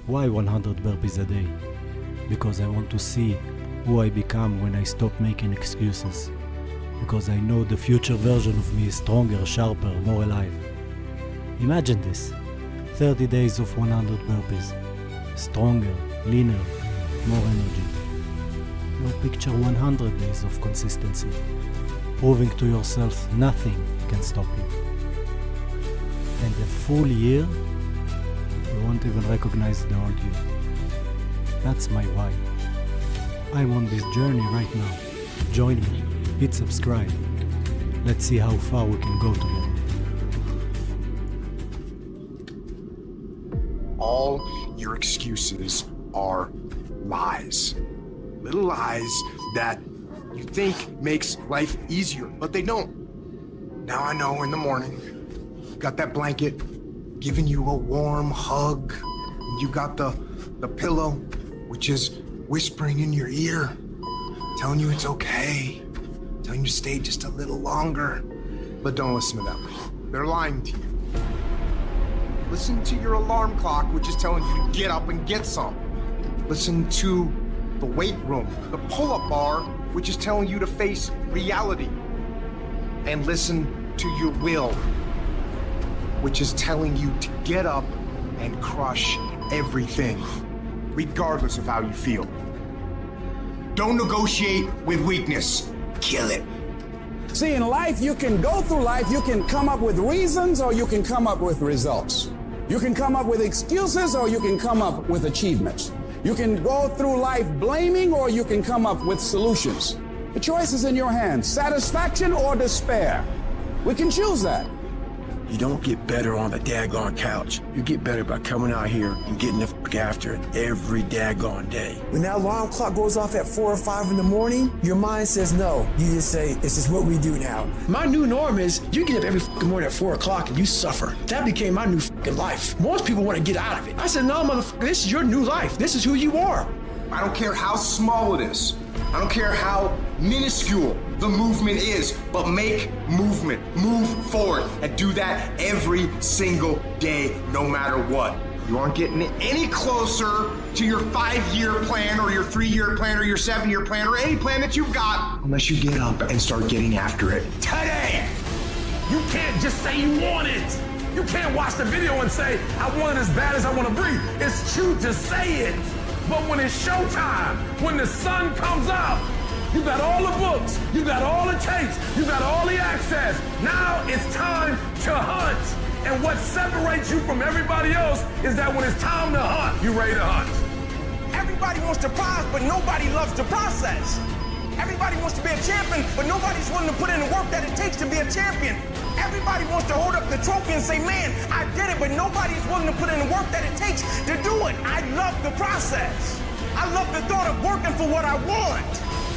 Why 100 burpees a day? Because I want to see who I become when I stop making excuses. Because I know the future version of me is stronger, sharper, more alive. Imagine this. 30 days of 100 burpees. Stronger, leaner, more energy. Now picture 100 days of consistency. Proving to yourself nothing can stop you. And a full year, you won't even recognize the old you. That's my why. I'm on this journey right now. Join me. Hit subscribe. Let's see how far we can go together. All your excuses are lies. Little lies that you think makes life easier, but they don't. Now I know in the morning, got that blanket giving you a warm hug. You got the pillow, which is whispering in your ear, telling you it's okay, telling you to stay just a little longer. But don't listen to them. They're lying to you. Listen to your alarm clock, which is telling you to get up and get some. Listen to the weight room, the pull-up bar, which is telling you to face reality. And listen to your will, which is telling you to get up and crush everything, regardless of how you feel. Don't negotiate with weakness. Kill it. See, in life, you can go through life, you can come up with reasons or you can come up with results. You can come up with excuses or you can come up with achievements. You can go through life blaming or you can come up with solutions. The choice is in your hands, satisfaction or despair. We can choose that. You don't get better on the daggone couch. You get better by coming out here and getting the f*** after it every daggone day. When that alarm clock goes off at 4 or 5 in the morning, your mind says no. You just say, this is what we do now. My new norm is you get up every f***ing morning at 4 o'clock and you suffer. That became my new f***ing life. Most people want to get out of it. I said, no, motherfucker, this is your new life. This is who you are. I don't care how small it is. I don't care how minuscule the movement is, but make movement. Move forward and do that every single day, no matter what. You aren't getting any closer to your 5-year plan or your 3-year plan or your 7-year plan or any plan that you've got unless you get up and start getting after it today. You can't just say you want it. You can't watch the video and say, I want it as bad as I want to breathe. It's true to say it. But when it's showtime, when the sun comes up, you got all the books, you got all the tapes, you got all the access. Now it's time to hunt. And what separates you from everybody else is that when it's time to hunt, you ready to hunt. Everybody wants the prize, but nobody loves the process. Everybody wants to be a champion, but nobody's willing to put in the work that it takes to be a champion. Everybody wants to hold up the trophy and say, man, I did it, but nobody's willing to put in the work that it takes to do it. I love the process. I love the thought of working for what I want.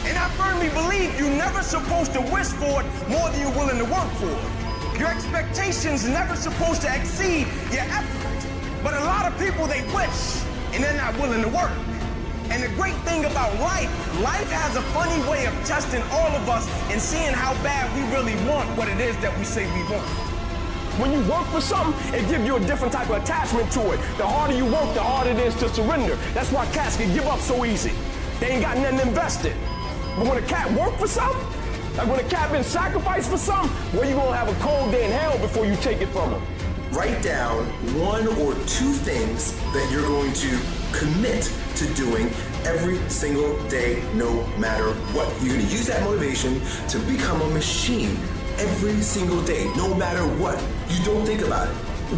And I firmly believe you're never supposed to wish for it more than you're willing to work for it. Your expectations never supposed to exceed your effort. But a lot of people, they wish, and they're not willing to work. And the great thing about life has a funny way of testing all of us and seeing how bad we really want what it is that we say we want. When you work for something, it gives you a different type of attachment to it. The harder you work, the harder it is to surrender. That's why cats can give up so easy. They ain't got nothing invested. But when a cat work for something, like when a cat been sacrificed for something, well, you're gonna have a cold day in hell before you take it from them. Write down 1 or 2 things that you're going to commit to doing every single day, no matter what. You're going to use that motivation to become a machine every single day, no matter what. You don't think about it.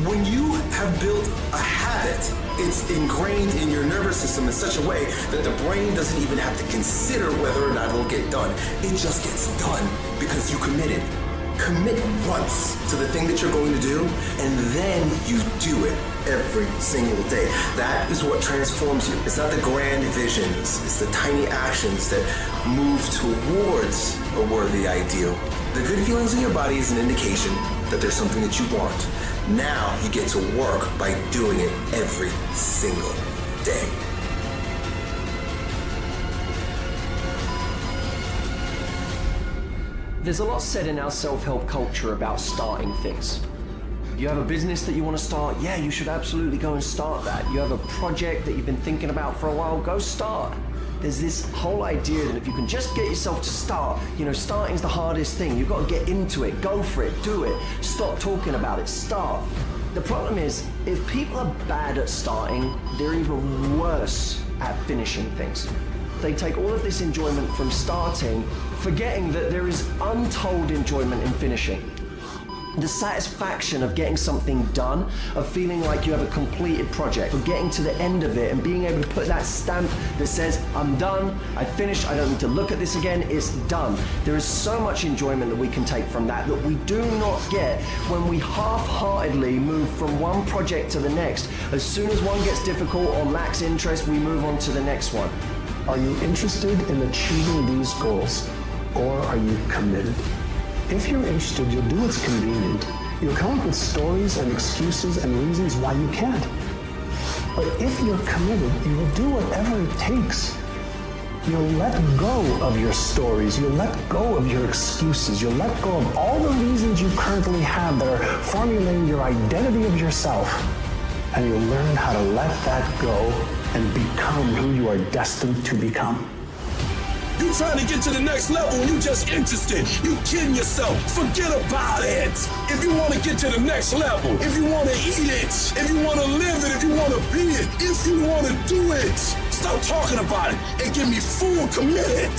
When you have built a habit, it's ingrained in your nervous system in such a way that the brain doesn't even have to consider whether or not it'll get done. It just gets done because you committed. Commit once to the thing that you're going to do, and then you do it every single day. That is what transforms you. It's not the grand visions, it's the tiny actions that move towards a worthy ideal. The good feelings in your body is an indication that there's something that you want. Now you get to work by doing it every single day. There's a lot said in our self-help culture about starting things. You have a business that you want to start? Yeah, you should absolutely go and start that. You have a project that you've been thinking about for a while? Go start. There's this whole idea that if you can just get yourself to start, starting's the hardest thing. You've got to get into it, go for it, do it. Stop talking about it, start. The problem is, if people are bad at starting, they're even worse at finishing things. They take all of this enjoyment from starting, forgetting that there is untold enjoyment in finishing. The satisfaction of getting something done, of feeling like you have a completed project, of getting to the end of it and being able to put that stamp that says, I'm done, I finished, I don't need to look at this again, it's done. There is so much enjoyment that we can take from that we do not get when we half-heartedly move from one project to the next. As soon as one gets difficult or lacks interest, we move on to the next one. Are you interested in achieving these goals, or are you committed? If you're interested, you'll do what's convenient. You'll come up with stories and excuses and reasons why you can't. But if you're committed, you will do whatever it takes. You'll let go of your stories. You'll let go of your excuses. You'll let go of all the reasons you currently have that are formulating your identity of yourself. And you'll learn how to let that go and become who you are destined to become. You trying to get to the next level and you just interested. You kidding yourself. Forget about it. If you want to get to the next level, if you want to eat it, if you want to live it, if you want to be it, if you want to do it, stop talking about it and get me full committed.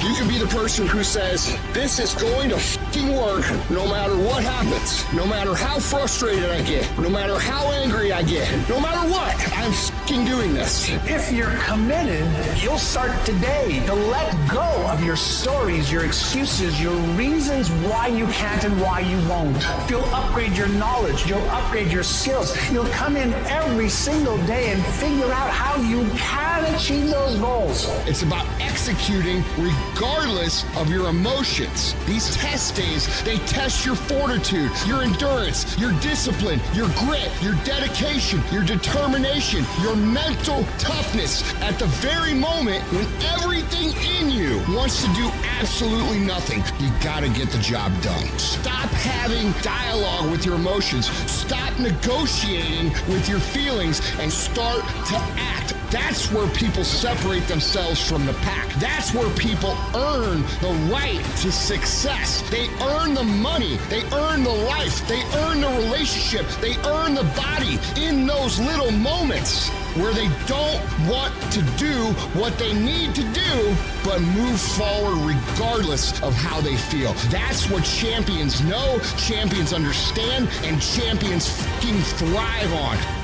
You can be the person who says, this is going to f***ing work no matter what happens, no matter how frustrated I get, no matter how angry I get, no matter what, I'm f***ing doing this. If you're committed, you'll start today to let go of your stories, your excuses, your reasons why you can't and why you won't. You'll upgrade your knowledge, you'll upgrade your skills. You'll come in every single day and figure out how you can achieve those goals. It's about executing regardless of your emotions. These test days, they test your fortitude, your endurance, your discipline, your grit, your dedication, your determination, your mental toughness at the very moment when everything in you wants to do absolutely nothing. You gotta get the job done. Stop having dialogue with your emotions. Stop negotiating with your feelings and start to act. That's where people separate themselves from the pack. That's where people earn the right to success. They earn the money. They earn the life. They earn the relationship. They earn the body in those little moments where they don't want to do what they need to do, but move forward regardless of how they feel. That's what champions know, champions understand, and champions fucking thrive on.